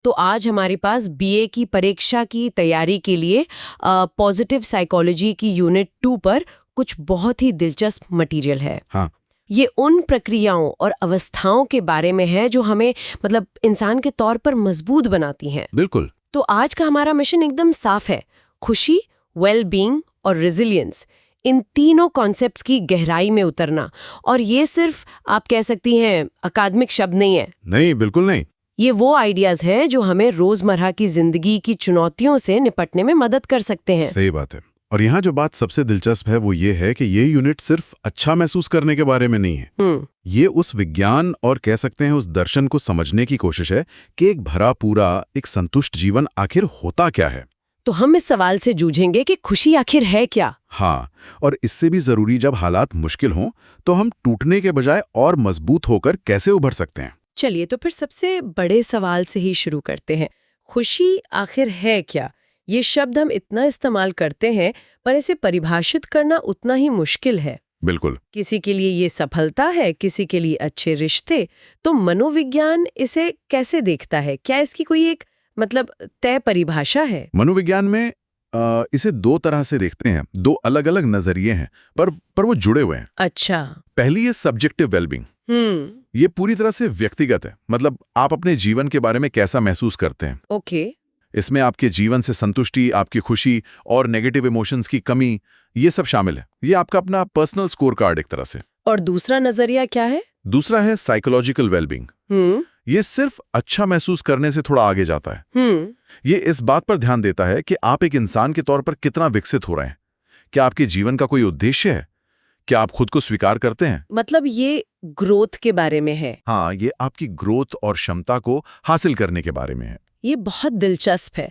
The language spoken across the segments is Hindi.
तो आज हमारे पास बीए की परीक्षा की तैयारी के लिए पॉजिटिव साइकोलॉजी की यूनिट 2 पर कुछ बहुत ही दिलचस्प मटेरियल है। हाँ। ये उन प्रक्रियाओं और अवस्थाओं के बारे में है जो हमें मतलब इंसान के तौर पर मजबूत बनाती हैं। बिल्कुल। तो आज का हमारा मिशन एकदम साफ है, खुशी, वेल बीइंग और रेजिलियंस, इन तीनों कॉन्सेप्ट्स की गहराई में उतरना। और ये सिर्फ आप कह सकती हैं अकादमिक शब्द नहीं है। नहीं, बिल्कुल नहीं। ये वो आइडियाज हैं जो हमें रोजमर्रा की जिंदगी की चुनौतियों से निपटने में मदद कर सकते हैं। सही बात है। और यहाँ जो बात सबसे दिलचस्प है वो ये है कि ये यूनिट सिर्फ अच्छा महसूस करने के बारे में नहीं है। ये उस विज्ञान और कह सकते हैं उस दर्शन को समझने की कोशिश है कि एक भरा पूरा, एक संतुष्ट जीवन आखिर होता क्या है। तो हम इस सवाल से जूझेंगे कि खुशी आखिर है क्या। हाँ, और इससे भी जरूरी, जब हालात मुश्किल हों तो हम टूटने के बजाय और मजबूत होकर कैसे उभर सकते हैं। चलिए तो फिर सबसे बड़े सवाल से ही शुरू करते हैं। खुशी आखिर है क्या? ये शब्द हम इतना इस्तेमाल करते हैं, पर इसे परिभाषित करना उतना ही मुश्किल है। बिल्कुल। किसी के लिए ये सफलता है, किसी के लिए अच्छे रिश्ते। तो मनोविज्ञान इसे कैसे देखता है? क्या इसकी कोई एक मतलब तय परिभाषा है? मनोविज्ञान में इसे दो तरह से देखते हैं, दो अलग अलग नजरिए हैं, पर वो जुड़े हुए हैं। अच्छा। पहली है सब्जेक्टिव वेलबींग। ये पूरी तरह से व्यक्तिगत है, मतलब आप अपने जीवन के बारे में कैसा महसूस करते हैं। ओके। इसमें आपके जीवन से संतुष्टि, आपकी खुशी और नेगेटिव इमोशंस की कमी, ये सब शामिल है। ये आपका अपना पर्सनल स्कोर कार्ड एक तरह से। और दूसरा नजरिया क्या है? दूसरा है साइकोलॉजिकल वेलबींग। ये सिर्फ अच्छा महसूस करने से थोड़ा आगे जाता है। ये इस बात पर ध्यान देता है कि आप एक इंसान के तौर पर कितना विकसित हो रहे हैं। क्या आपके जीवन का कोई उद्देश्य है? क्या आप खुद को स्वीकार करते हैं? मतलब ये ग्रोथ के बारे में है। हाँ, ये आपकी ग्रोथ और क्षमता को हासिल करने के बारे में है। ये बहुत दिलचस्प है।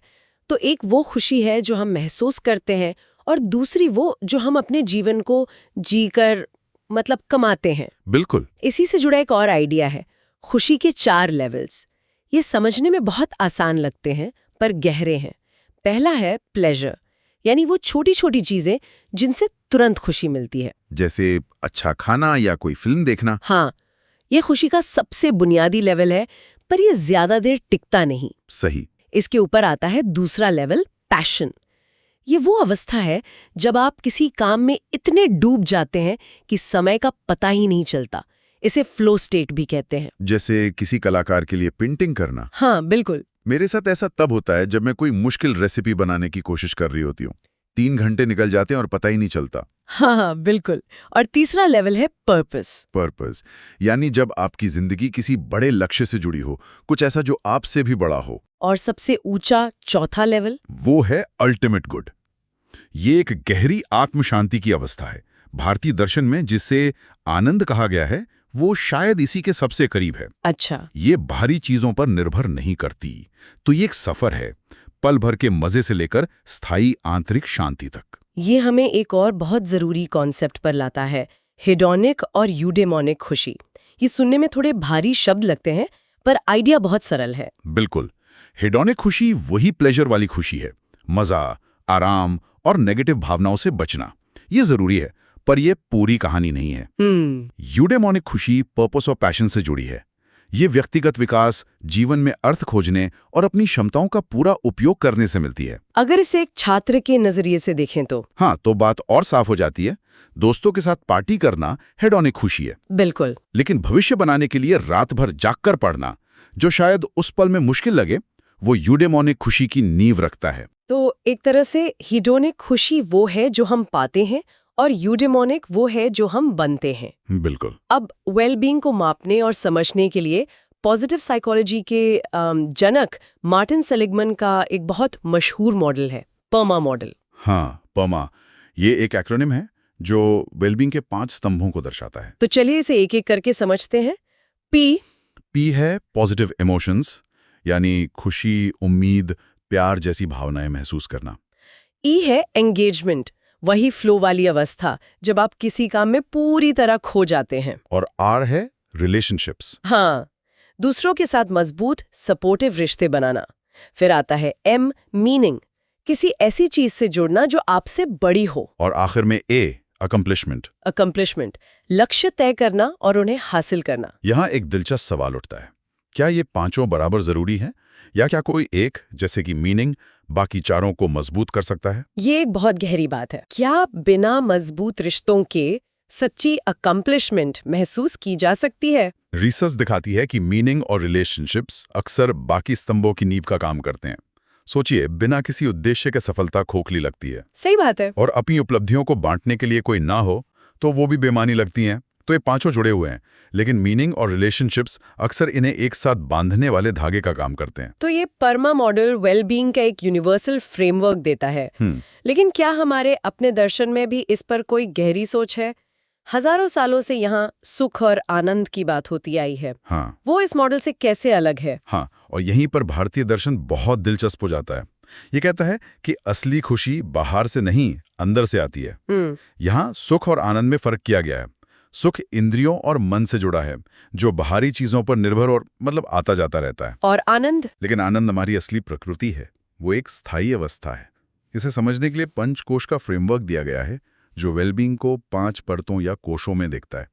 तो एक वो खुशी है जो हम महसूस करते हैं, और दूसरी वो जो हम अपने जीवन को जीकर मतलब कमाते हैं। बिल्कुल। इसी से जुड़ा एक और आइडिया है, खुशी के 4 लेवल्स। ये समझने में बहुत आसान लगते हैं पर गहरे हैं। पहला है प्लेजर, यानी वो छोटी छोटी चीजें जिनसे तुरंत खुशी मिलती है, जैसे अच्छा खाना या कोई फिल्म देखना। हाँ, ये खुशी का सबसे बुनियादी लेवल है, पर ये ज्यादा देर टिकता नहीं। सही। इसके ऊपर आता है दूसरा लेवल, पैशन। ये वो अवस्था है जब आप किसी काम में इतने डूब जाते हैं कि समय का पता ही नहीं चलता। इसे फ्लो स्टेट भी कहते हैं। जैसे किसी कलाकार के लिए पेंटिंग करना। हाँ बिल्कुल। मेरे साथ ऐसा तब होता है जब मैं कोई मुश्किल रेसिपी बनाने की कोशिश कर रही होती हूँ। 3 घंटे निकल जाते हैं और पता ही नहीं चलता। हाँ बिल्कुल। और तीसरा लेवल है पर्पस, यानी जब आपकी जिंदगी किसी बड़े लक्ष्य से जुड़ी हो, कुछ ऐसा जो आपसे भी बड़ा हो। और सबसे ऊंचा चौथा लेवल, वो है अल्टीमेट गुड। ये एक गहरी आत्म शांति की अवस्था है। भारतीय दर्शन में जिसे आनंद कहा गया है, वो शायद इसी के सबसे करीब है। अच्छा। ये बाहरी चीजों पर निर्भर नहीं करती, तो ये एक सफर है, पल भर के मजे से लेकर स्थायी आंतरिक शांति तक। ये हमें एक और बहुत जरूरी कॉन्सेप्ट पर लाता है, हेडोनिक और यूडेमोनिक खुशी। ये सुनने में थोड़े भारी शब्द लगते हैं, पर आइडिया बहुत सरल है। बिल्कुल। हेडोनिक खुशी वही प्लेजर वाली खुशी है, मजा, आराम और नेगेटिव भावनाओं से बचना। ये जरूरी है, पर यह पूरी कहानी नहीं है। यूडेमोनिक खुशी पर्पस और पैशन से जुड़ी है। ये व्यक्तिगत विकास, जीवन में अर्थ खोजने और अपनी क्षमताओं का पूरा उपयोग करने से मिलती है। अगर इसे एक छात्र के नजरिए से देखें तो हाँ, तो बात और साफ हो जाती है। दोस्तों के साथ पार्टी करना हेडोनिक खुशी है। बिल्कुल। लेकिन भविष्य बनाने के लिए रात भर जागकर पढ़ना, जो शायद उस पल में मुश्किल लगे, वो यूडेमोनिक खुशी की नींव रखता है। तो एक तरह से हेडोनिक खुशी वो है जो हम पाते हैं, और यूडेमोनिक वो है जो हम बनते हैं। बिल्कुल। अब वेलबींग को मापने और समझने के लिए पॉजिटिव साइकोलॉजी के जनक मार्टिन सेलिगमन का एक बहुत मशहूर मॉडल है, पमा मॉडल। हाँ, पमा। ये एक एक्रोनिम है जो वेलबींग के 5 स्तंभों को दर्शाता है। तो चलिए इसे एक एक करके समझते हैं। पी है पॉजिटिव इमोशंस, यानी खुशी, उम्मीद, प्यार जैसी भावनाएं महसूस करना। ई है एंगेजमेंट, वही फ्लो वाली अवस्था जब आप किसी काम में पूरी तरह खो जाते हैं। और आर है रिलेशनशिप्स। हाँ, दूसरों के साथ मजबूत सपोर्टिव रिश्ते बनाना। फिर आता है एम, मीनिंग, किसी ऐसी चीज से जुड़ना जो आपसे बड़ी हो। और आखिर में ए, अकम्प्लिशमेंट, लक्ष्य तय करना और उन्हें हासिल करना। यहाँ एक दिलचस्प सवाल उठता है, क्या ये पांचों बराबर जरूरी हैं या क्या कोई एक, जैसे कि मीनिंग, बाकी चारों को मजबूत कर सकता है? ये एक बहुत गहरी बात है। क्या बिना मजबूत रिश्तों के सच्ची अकम्पलिशमेंट महसूस की जा सकती है? रिसर्च दिखाती है कि मीनिंग और रिलेशनशिप्स अक्सर बाकी स्तंभों की नींव का काम करते हैं। सोचिए, बिना किसी उद्देश्य के सफलता खोखली लगती है। सही बात है। और अपनी उपलब्धियों को बांटने के लिए कोई ना हो तो वो भी बेमानी लगती हैं। तो ये पांचों जुड़े हुए हैं, लेकिन मीनिंग और रिलेशनशिप्स अक्सर इन्हें एक साथ बांधने वाले धागे का काम करते हैं। तो ये परमा मॉडल वेलबींग का एक यूनिवर्सल फ्रेमवर्क देता है। लेकिन क्या हमारे अपने दर्शन में भी इस पर कोई गहरी सोच है? हजारों सालों से यहाँ सुख और आनंद की बात होती आई है। हाँ, वो इस मॉडल से कैसे अलग है? हाँ, और यहीं पर भारतीय दर्शन बहुत दिलचस्प हो जाता है। ये कहता है कि असली खुशी बाहर से नहीं, अंदर से आती है। यहाँ सुख और आनंद में फर्क किया गया है। सुख इंद्रियों और मन से जुड़ा है, जो बाहरी चीजों पर निर्भर और आता जाता रहता है। और आनंद? लेकिन आनंद हमारी असली प्रकृति है, वो एक स्थायी अवस्था है। इसे समझने के लिए पंचकोश का फ्रेमवर्क दिया गया है, जो वेलबींग को 5 परतों या कोशों में देखता है।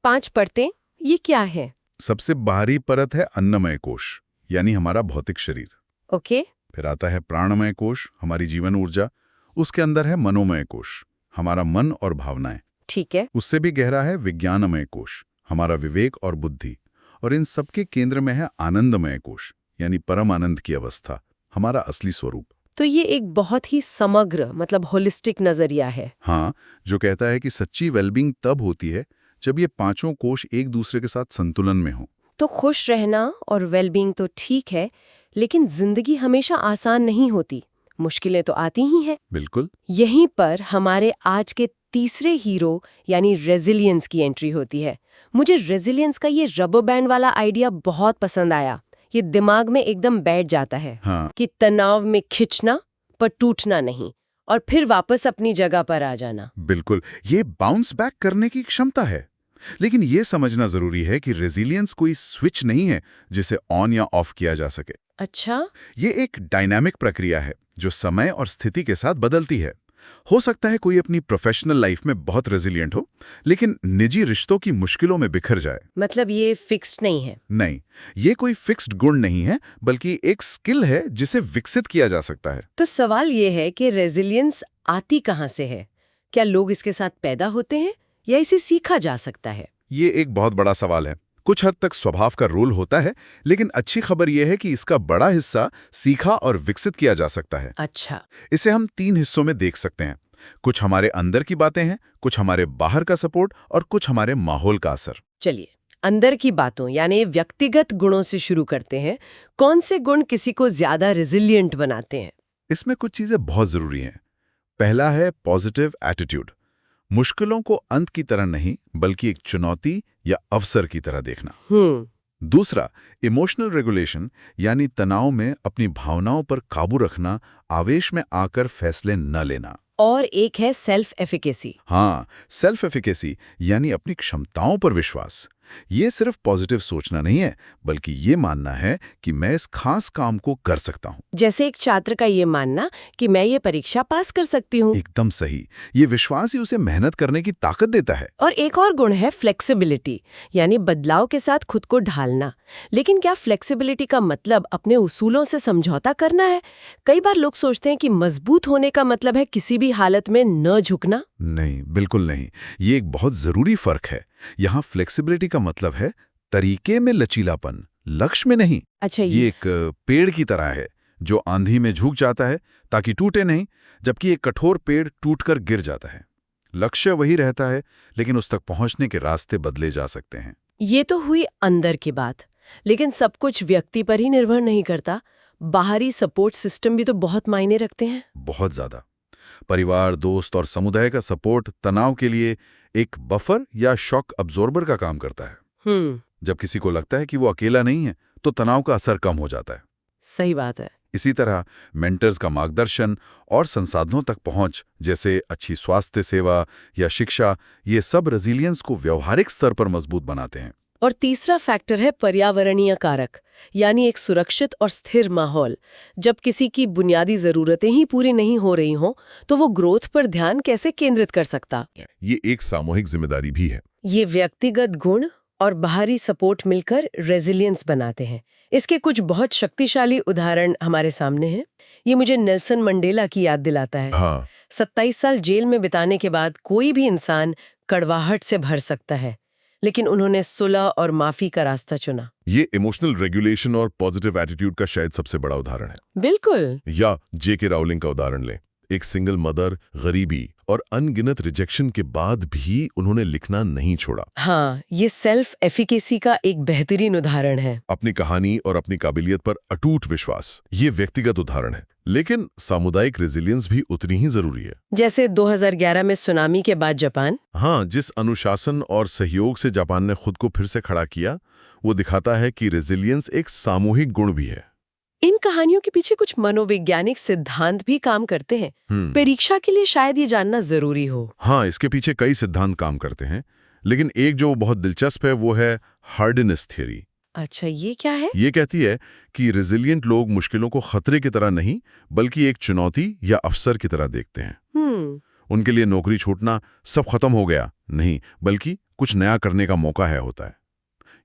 5 परतें? ये क्या है? सबसे बाहरी परत है अन्नमय कोश, यानी हमारा भौतिक शरीर। ओके। फिर आता है प्राणमय कोश, हमारी जीवन ऊर्जा। उसके अंदर है मनोमय कोश, हमारा मन और भावनाएं। ठीक है। उससे भी गहरा है विज्ञानमय कोश, हमारा विवेक और बुद्धि। और इन सबके केंद्र में है आनंदमय कोश, यानी परम आनंद की अवस्था, हमारा असली स्वरूप। तो ये एक बहुत ही समग्र होलिस्टिक नजरिया है। हाँ, जो कहता है कि सच्ची वेलबींग तब होती है जब ये पांचों कोश एक दूसरे के साथ संतुलन में हो। तो खुश रहना और वेलबींग तो ठीक है, लेकिन जिंदगी हमेशा आसान नहीं होती, मुश्किलें तो आती ही हैं। बिल्कुल। यहीं पर हमारे आज के तीसरे हीरो यानी रेजिलियंस की एंट्री होती है। मुझे रेजिलियंस का ये रबर बैंड वाला आइडिया बहुत पसंद आया। ये दिमाग में एकदम बैठ जाता है। हाँ। कि तनाव में खिंचना पर टूटना नहीं, और फिर वापस अपनी जगह पर आ जाना। बिल्कुल, ये बाउंस बैक करने की क्षमता है। लेकिन ये समझना जरूरी है कि रेजिलियंस कोई स्विच नहीं है जिसे ऑन या ऑफ किया जा सके। अच्छा। ये एक डायनामिक प्रक्रिया है जो समय और स्थिति के साथ बदलती है। हो सकता है कोई अपनी प्रोफेशनल लाइफ में बहुत रेजिलिएंट हो, लेकिन निजी रिश्तों की मुश्किलों में बिखर जाए। मतलब ये फिक्स्ड नहीं है? नहीं, ये कोई फिक्स्ड गुण नहीं है, बल्कि एक स्किल है जिसे विकसित किया जा सकता है। तो सवाल ये है कि रेजिलियंस आती कहाँ से है? क्या लोग इसके साथ पैदा होते हैं या इसे सीखा जा सकता है? ये एक बहुत बड़ा सवाल है। कुछ हद तक स्वभाव का रोल होता है, लेकिन अच्छी खबर यह है कि इसका बड़ा हिस्सा सीखा और विकसित किया जा सकता है। अच्छा। इसे हम 3 हिस्सों में देख सकते हैं। कुछ हमारे अंदर की बातें हैं, कुछ हमारे बाहर का सपोर्ट और कुछ हमारे माहौल का असर। चलिए, अंदर की बातों यानी व्यक्तिगत गुणों से शुरू करते हैं। कौन से गुण किसी को ज्यादा रेजिलिएंट बनाते हैं? इसमें कुछ चीजें बहुत जरूरी हैं। पहला है पॉजिटिव एटीट्यूड। मुश्किलों को अंत की तरह नहीं, बल्कि एक चुनौती या अवसर की तरह देखना। दूसरा, इमोशनल रेगुलेशन, यानी तनाव में अपनी भावनाओं पर काबू रखना, आवेश में आकर फैसले न लेना। और एक है सेल्फ एफिकेसी। हाँ, सेल्फ एफिकेसी यानी अपनी क्षमताओं पर विश्वास। ये सिर्फ पॉजिटिव सोचना नहीं है, बल्कि ये मानना है कि मैं इस खास काम को कर सकता हूँ। जैसे एक छात्र का ये मानना कि मैं ये परीक्षा पास कर सकती हूँ। एकदम सही। ये विश्वास ही उसे मेहनत करने की ताकत देता है। और एक और गुण है फ्लेक्सिबिलिटी, यानी बदलाव के साथ खुद को ढालना। लेकिन क्या फ्लेक्सिबिलिटी का मतलब अपने उसूलों से समझौता करना है? कई बार लोग सोचते हैं कि मजबूत होने का मतलब है किसी भी हालत में न झुकना। नहीं, बिल्कुल नहीं। ये एक बहुत जरूरी फर्क है। यहाँ फ्लेक्सिबिलिटी का मतलब है तरीके में लचीलापन, लक्ष्य में नहीं। अच्छा, ये एक पेड़ की तरह है जो आंधी में झुक जाता है ताकि टूटे नहीं, जबकि एक कठोर पेड़ टूटकर गिर जाता है। लक्ष्य वही रहता है, लेकिन उस तक पहुंचने के रास्ते बदले जा सकते हैं। ये तो हुई अंदर की बात, लेकिन सब कुछ व्यक्ति पर ही निर्भर नहीं करता। बाहरी सपोर्ट सिस्टम भी तो बहुत मायने रखते हैं। बहुत ज्यादा। परिवार, दोस्त और समुदाय का सपोर्ट तनाव के लिए एक बफर या शॉक अब्जॉर्बर का काम करता है। जब किसी को लगता है कि वो अकेला नहीं है, तो तनाव का असर कम हो जाता है। सही बात है। इसी तरह मेंटर्स का मार्गदर्शन और संसाधनों तक पहुंच, जैसे अच्छी स्वास्थ्य सेवा या शिक्षा, ये सब रेजिलियंस को व्यवहारिक स्तर पर मजबूत बनाते हैं। और तीसरा फैक्टर है पर्यावरणीय कारक, यानी एक सुरक्षित और स्थिर माहौल। जब किसी की बुनियादी जरूरतें ही पूरी नहीं हो रही हों, तो वो ग्रोथ पर ध्यान कैसे केंद्रित कर सकता? ये एक सामूहिक जिम्मेदारी भी है। ये व्यक्तिगत गुण और बाहरी सपोर्ट मिलकर रेजिलियंस बनाते हैं। इसके कुछ बहुत शक्तिशाली उदाहरण हमारे सामने हैं। ये मुझे नेल्सन मंडेला की याद दिलाता है। हाँ, 27 साल जेल में बिताने के बाद कोई भी इंसान कड़वाहट से भर सकता है, लेकिन उन्होंने सुलह और माफी का रास्ता चुना। ये इमोशनल रेगुलेशन और पॉजिटिव एटीट्यूड का शायद सबसे बड़ा उदाहरण है। बिल्कुल। या जेके राउलिंग का उदाहरण लें। एक सिंगल मदर, गरीबी और अनगिनत रिजेक्शन के बाद भी उन्होंने लिखना नहीं छोड़ा। हाँ, ये सेल्फ एफिकेसी का एक बेहतरीन उदाहरण है। अपनी कहानी और अपनी काबिलियत पर अटूट विश्वास, ये व्यक्तिगत उदाहरण है, लेकिन सामुदायिक रेजिलियंस भी उतनी ही जरूरी है। जैसे 2011 में सुनामी के बाद जापान। हाँ, जिस अनुशासन और सहयोग से जापान ने खुद को फिर से खड़ा किया, वो दिखाता है कि रेजिलियंस एक सामूहिक गुण भी है। इन कहानियों के पीछे कुछ मनोवैज्ञानिक सिद्धांत भी काम करते हैं। परीक्षा के लिए शायद ये जानना जरूरी हो। हाँ, इसके पीछे कई सिद्धांत काम करते हैं, लेकिन एक जो बहुत दिलचस्प है वो है हार्डनेस थ्योरी। अच्छा, ये क्या है? ये कहती है कि रेजिलिएंट लोग मुश्किलों को खतरे की तरह नहीं, बल्कि एक चुनौती या अवसर की तरह देखते हैं। उनके लिए नौकरी छूटना, सब खत्म हो गया नहीं, बल्कि कुछ नया करने का मौका होता है।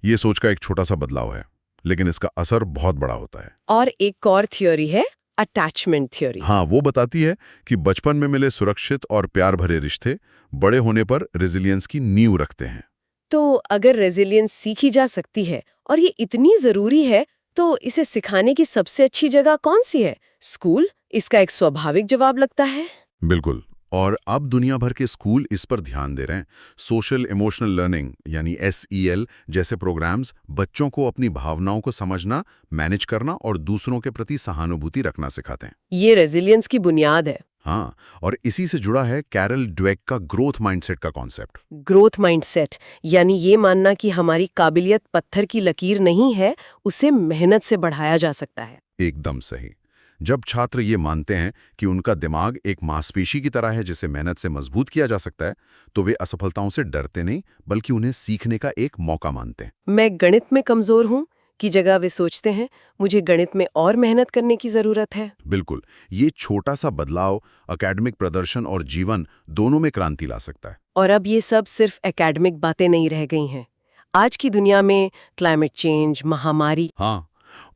ये सोच का एक छोटा सा बदलाव है, लेकिन इसका असर बहुत बड़ा होता है। और एक और थ्योरी है, अटैचमेंट थ्योरी। हाँ, वो बताती है कि बचपन में मिले सुरक्षित और प्यार भरे रिश्ते बड़े होने पर रेजिलियंस की नींव रखते हैं। तो अगर रेजिलियंस सीखी जा सकती है और ये इतनी जरूरी है, तो इसे सिखाने की सबसे अच्छी जगह कौन सी है? स्कूल? इसका एक स्वाभाविक जवाब लगता है। बिल्कुल, और अब दुनिया भर के स्कूल इस पर ध्यान दे रहे हैं। सोशल इमोशनल लर्निंग यानी SEL जैसे प्रोग्राम्स बच्चों को अपनी भावनाओं को समझना, मैनेज करना और दूसरों के प्रति सहानुभूति रखना सिखाते हैं। ये रेजिलियंस की बुनियाद है। हाँ, और इसी से जुड़ा है कैरल ड्वेक का ग्रोथ माइंडसेट का कॉन्सेप्ट। ग्रोथ माइंडसेट यानी ये मानना कि हमारी काबिलियत पत्थर की लकीर नहीं है, उसे मेहनत से बढ़ाया जा सकता है। एकदम सही। जब छात्र ये मानते हैं कि उनका दिमाग एक मांसपेशी की तरह है जिसे मेहनत से मजबूत किया जा सकता है, तो वे असफलताओं से डरते नहीं, बल्कि उन्हें सीखने का एक मौका मानते हैं। मैं गणित में कमजोर हूँ की जगह वे सोचते हैं, मुझे गणित में और मेहनत करने की जरूरत है। बिल्कुल, ये छोटा सा बदलाव एकेडमिक प्रदर्शन और जीवन दोनों में क्रांति ला सकता है। और अब ये सब सिर्फ एकेडमिक बातें नहीं रह गई हैं। आज की दुनिया में क्लाइमेट चेंज, महामारी, हाँ,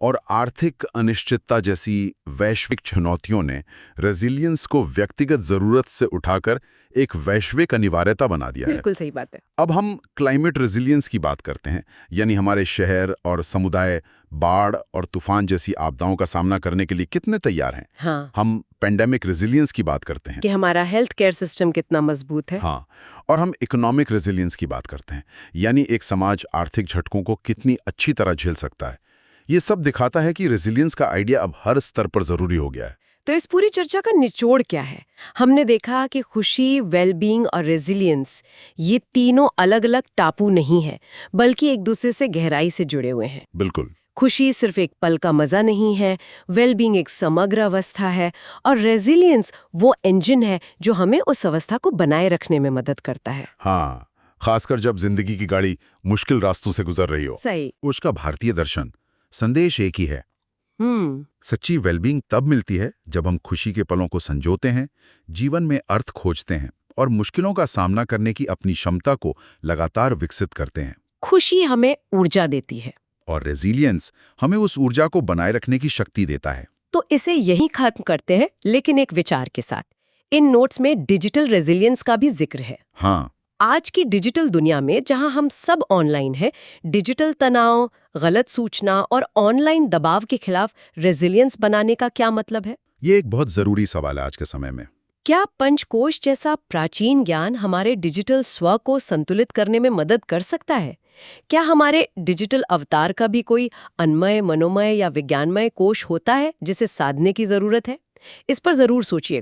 और आर्थिक अनिश्चितता जैसी वैश्विक चुनौतियों ने रेजिलियंस को व्यक्तिगत जरूरत से उठाकर एक वैश्विक अनिवार्यता बना दिया है। बिल्कुल सही बात है। अब हम क्लाइमेट रेजिलियंस की बात करते हैं, यानी हमारे शहर और समुदाय बाढ़ और तूफान जैसी आपदाओं का सामना करने के लिए कितने तैयार हैं। हाँ। हम पेंडेमिक रेजिलियंस की बात करते हैं कि हमारा हेल्थ केयर सिस्टम कितना मजबूत है। हाँ, और हम इकोनॉमिक रेजिलियंस की बात करते हैं, यानी एक समाज आर्थिक झटकों को कितनी अच्छी तरह झेल सकता है। ये सब दिखाता है कि रेजिलियंस का आइडिया अब हर स्तर पर जरूरी हो गया है। तो इस पूरी चर्चा का निचोड़ क्या है? हमने देखा कि खुशी, वेलबींग और रेजिलियंस ये तीनों अलग अलग टापू नहीं है, बल्कि एक दूसरे से गहराई से जुड़े हुए हैं। बिल्कुल। खुशी सिर्फ एक पल का मजा नहीं है, वेलबींग एक समग्र अवस्था है, और रेजिलियंस वो इंजन है जो हमें उस अवस्था को बनाए रखने में मदद करता है। हाँ, खासकर जब जिंदगी की गाड़ी मुश्किल रास्तों से गुजर रही हो। सही। उसका भारतीय दर्शन संदेश एक ही है। सच्ची वेलबींग तब मिलती है जब हम खुशी के पलों को संजोते हैं, जीवन में अर्थ खोजते हैं और मुश्किलों का सामना करने की अपनी क्षमता को लगातार विकसित करते हैं। खुशी हमें ऊर्जा देती है और रेजिलियंस हमें उस ऊर्जा को बनाए रखने की शक्ति देता है। तो इसे यही खत्म करते हैं, लेकिन एक विचार के साथ। इन नोट्स में डिजिटल रेजिलियंस का भी जिक्र है। हाँ, आज की डिजिटल दुनिया में जहां हम सब ऑनलाइन हैं, डिजिटल तनाव, गलत सूचना और ऑनलाइन दबाव के खिलाफ रेजिलियंस बनाने का क्या मतलब है? ये एक बहुत जरूरी सवाल है आज के समय में। क्या पंचकोश जैसा प्राचीन ज्ञान हमारे डिजिटल स्व को संतुलित करने में मदद कर सकता है? क्या हमारे डिजिटल अवतार का भी कोई अन्मय, मनोमय या विज्ञानमय कोश होता है जिसे साधने की जरूरत है? इस पर जरूर सोचिएगा।